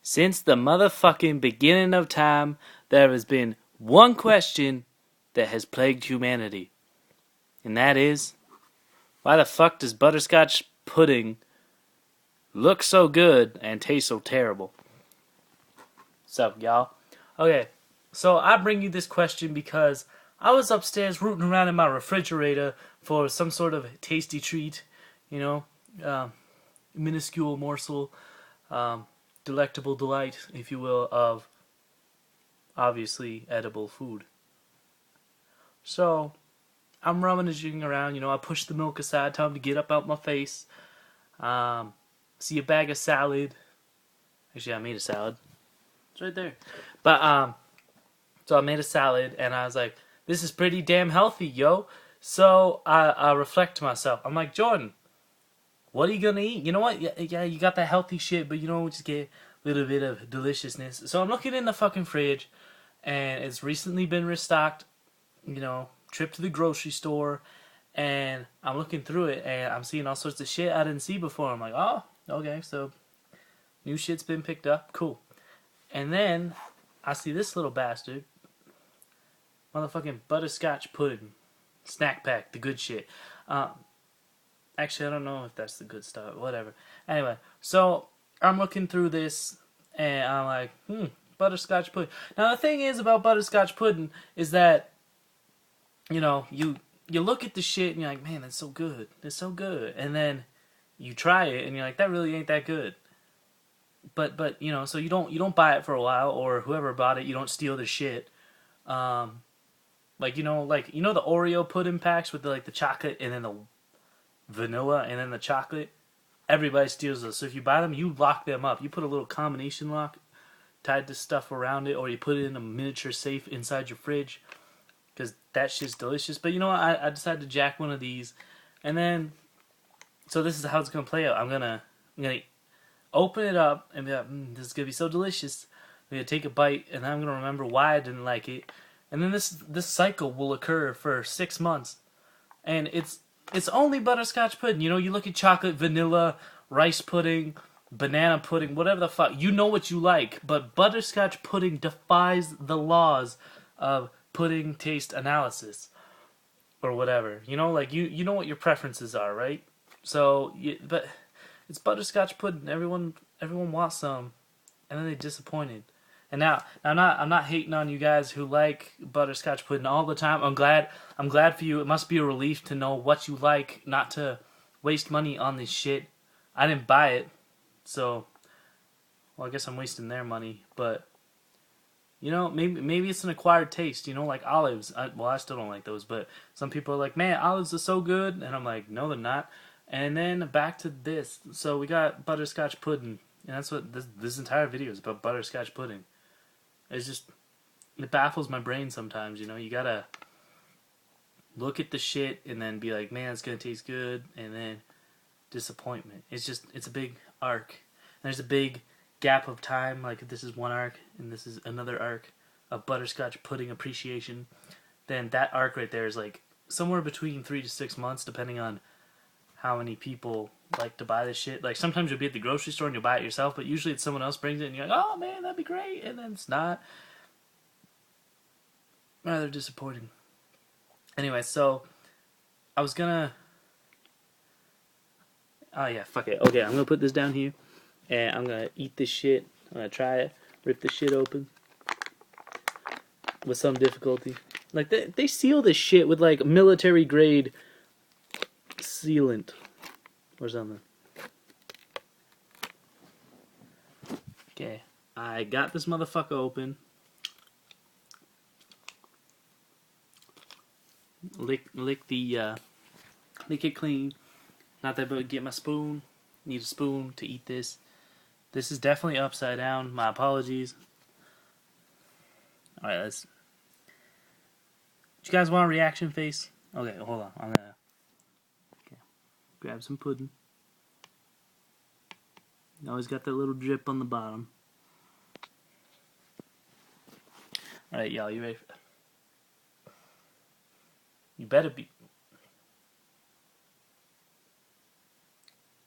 Since the motherfucking beginning of time, there has been one question that has plagued humanity. And that is, why the fuck does butterscotch pudding look so good and taste so terrible? What's up, y'all? Okay, so I bring you this question because I was upstairs rooting around in my refrigerator for some sort of tasty treat, you know, minuscule morsel, delectable delight, if you will, of obviously edible food. So I'm rummaging around, I push the milk aside, tell him to get up out my face. See a bag of salad. Actually, I made a salad. It's right there. But so I made a salad, and I was like, "This is pretty damn healthy, yo." So I reflect to myself. I'm like, Jordan, what are you gonna eat? You know what? Yeah, you got that healthy shit, but just get a little bit of deliciousness. So I'm looking in the fucking fridge, and it's recently been restocked. Trip to the grocery store, and I'm looking through it, and I'm seeing all sorts of shit I didn't see before. I'm like, oh, okay, so new shit's been picked up, cool. And then I see this little bastard, motherfucking butterscotch pudding, snack pack, the good shit. Actually, I don't know if that's the good stuff, whatever. Anyway, so I'm looking through this, and I'm like, butterscotch pudding. Now the thing is about butterscotch pudding is that you look at the shit and you're like, man, that's so good. It's so good. And then you try it and you're like, that really ain't that good. But so you don't buy it for a while, or whoever bought it, you don't steal the shit. Like the Oreo pudding packs with the chocolate and then the vanilla and then the chocolate. Everybody steals those. So if you buy them, you lock them up. You put a little combination lock tied to stuff around it, or you put it in a miniature safe inside your fridge. Because that shit's delicious. But you know what? I decided to jack one of these. And then, so this is how it's going to play out. I'm gonna open it up and be like, this is going to be so delicious. I'm going to take a bite, and then I'm going to remember why I didn't like it. And then this cycle will occur for 6 months. And it's only butterscotch pudding. You look at chocolate, vanilla, rice pudding, banana pudding, whatever the fuck. You know what you like. But butterscotch pudding defies the laws of pudding taste analysis or whatever. You know what your preferences are, right? So, but it's butterscotch pudding. Everyone wants some, and then they're disappointed. And now I'm not hating on you guys who like butterscotch pudding all the time. I'm glad for you. It must be a relief to know what you like, not to waste money on this shit. I didn't buy it, so I guess I'm wasting their money, but maybe it's an acquired taste, like olives. I still don't like those, but some people are like, man, olives are so good. And I'm like, no, they're not. And then back to this. So we got butterscotch pudding. And that's what this entire video is about, butterscotch pudding. It baffles my brain sometimes, you gotta look at the shit and then be like, man, it's gonna taste good. And then disappointment. It's a big arc. And there's a big gap of time, like this is one arc and this is another arc of butterscotch pudding appreciation. Then that arc right there is like somewhere between 3 to 6 months, depending on how many people like to buy this shit. Like sometimes you'll be at the grocery store and you'll buy it yourself, but usually it's someone else brings it and you're like, oh man, that'd be great, and then it's not. Rather disappointing. Anyway, so I was gonna oh yeah, fuck it. Okay, I'm gonna put this down here and I'm gonna eat this shit. I'm gonna try it, rip this shit open with some difficulty. Like they seal this shit with like military grade sealant or something. Okay, I got this motherfucker open. Lick it clean. Not that, but get my spoon. Need a spoon to eat this. This is definitely upside down. My apologies. Alright, let's... Do you guys want a reaction face? Okay, hold on. I'm gonna... Okay. Grab some pudding. Always got that little drip on the bottom. Alright, y'all, you ready for that? You better be...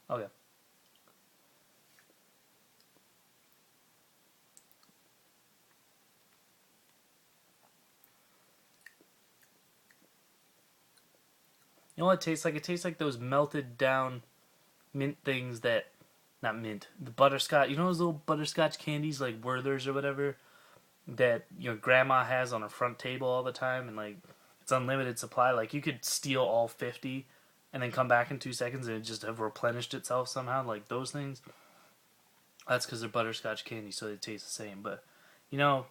Okay. You know what it tastes like? It tastes like those melted down mint things that, not mint, the butterscotch. You know those little butterscotch candies like Werther's or whatever that your grandma has on her front table all the time, and like it's unlimited supply. Like you could steal all 50 and then come back in 2 seconds and it just have replenished itself somehow. Like those things. That's because they're butterscotch candy, so they taste the same. But you know,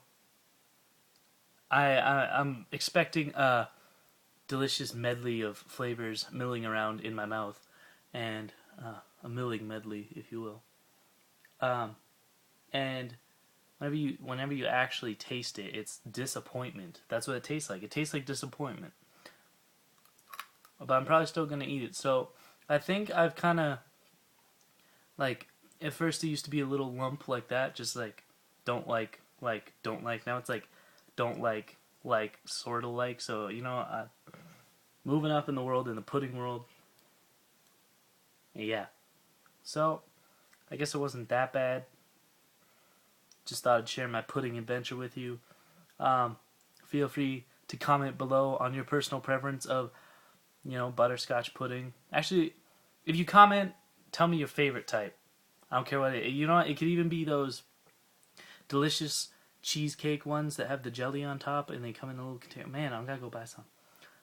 I'm expecting a delicious medley of flavors milling around in my mouth, and a milling medley, if you will. And whenever you actually taste it, it's disappointment. That's what it tastes like. It tastes like disappointment. But I'm probably still gonna eat it. So I think I've kind of like at first it used to be a little lump like that, just like don't like don't like. Now it's like don't like sort of like. So you know, moving up in the world, in the pudding world. Yeah. So I guess it wasn't that bad. Just thought I'd share my pudding adventure with you. Feel free to comment below on your personal preference of, butterscotch pudding. Actually, if you comment, tell me your favorite type. I don't care what it. You know what? It could even be those delicious cheesecake ones that have the jelly on top and they come in a little container. Man, I'm gonna go buy some.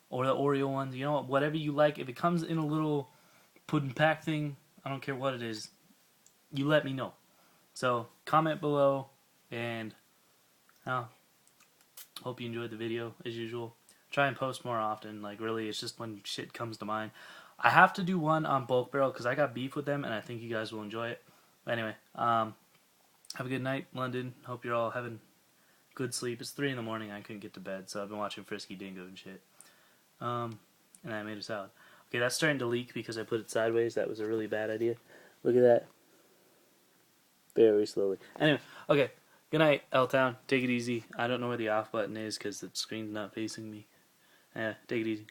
Or the Oreo ones. You know what? Whatever you like. If it comes in a little pudding pack thing, I don't care what it is. You let me know. So comment below, and hope you enjoyed the video as usual. Try and post more often. Like really, it's just when shit comes to mind. I have to do one on Bulk Barrel because I got beef with them, and I think you guys will enjoy it. Anyway, have a good night, London. Hope you're all having good sleep. It's 3 in the morning. I couldn't get to bed, so I've been watching Frisky Dingo and shit. And I made a salad. Okay, that's starting to leak because I put it sideways. That was a really bad idea. Look at that. Very slowly. Anyway, okay. Good night, L-Town. Take it easy. I don't know where the off button is because the screen's not facing me. Yeah, take it easy.